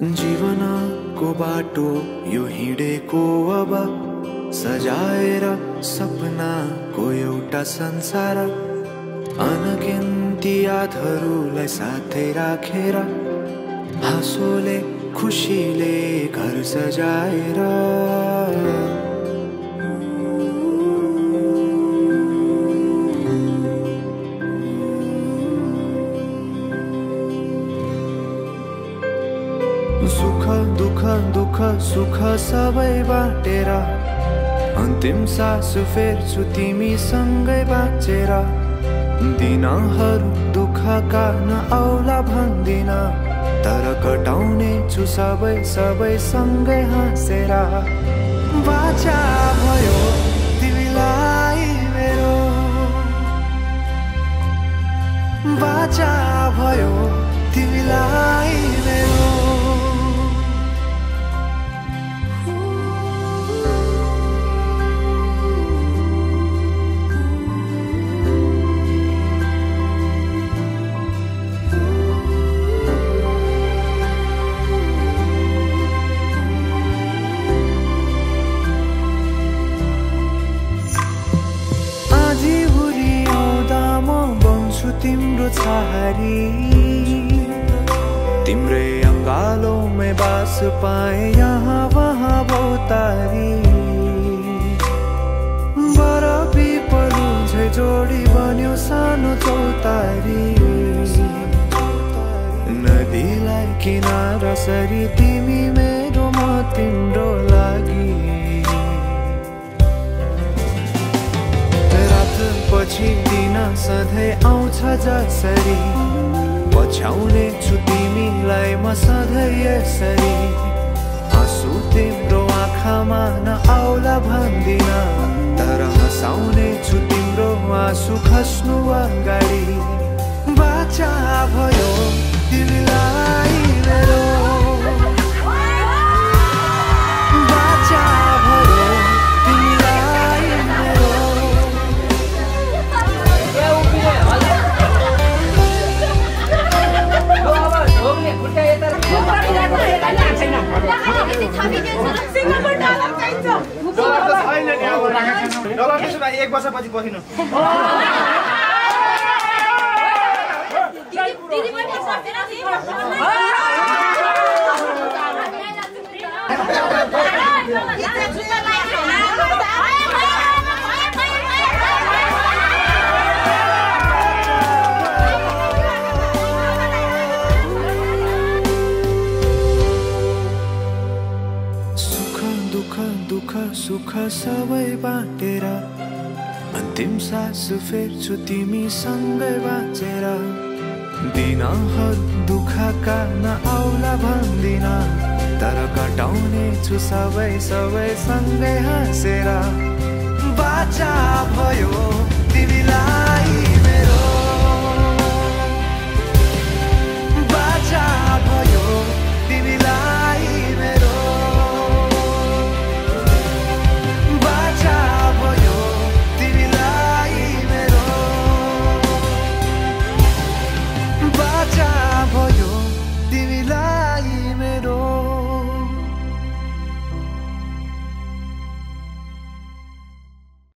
जीवनको बाटो यो हिँडेको अब सजाएर सपनाको एउटा संसार अनगिन्ती यादहरूलाई साथै राखेर हाँसोले खुसीले घर सजाएर सुख दुख दुख सुख सबै बाटेर अन्तिम सास फेर्छु तिमीसँगै बाँचेर दिनहरू दुःखका नआउला भन्दिन तर कटाउने छु सबै सबै सँगै हाँसेर बाचा भयो तिमीलाई मेरो बाचा भयो तिमीलाई मेरो तिम्रो छहारी तिम्रै अङ्गालोमै बास पाए यहाँ वहाँ बहुतारी बर पिपलु झै जोडी बन्यो सानो चौतारी नदीलाई किनारा सरी तिमी मेरो म तिम्रो लागि पछि दिन सधैँ आउँछ जसरी पछ्याउने छु तिमीलाई म सधैँ यसरी आँसु तिम्रो आँखामा नआउला भन्दिन तर हँसाउने छु तिम्रो आँसु खस्नु अगाडि बाचा भयो तिमीलाई मेरो बाचा भयो तिमीलाई मेरो एक वर्षपछि बसिनु दुख सुख सबै बाटेर अन्तिम सास फेर्छु तिमीसँगै बाँचेर दिनहरू दुःखका नआउला भन्दिन तर कटाउने छु सबै सबै सँगै हाँसेर बाचा भयो तिमीलाई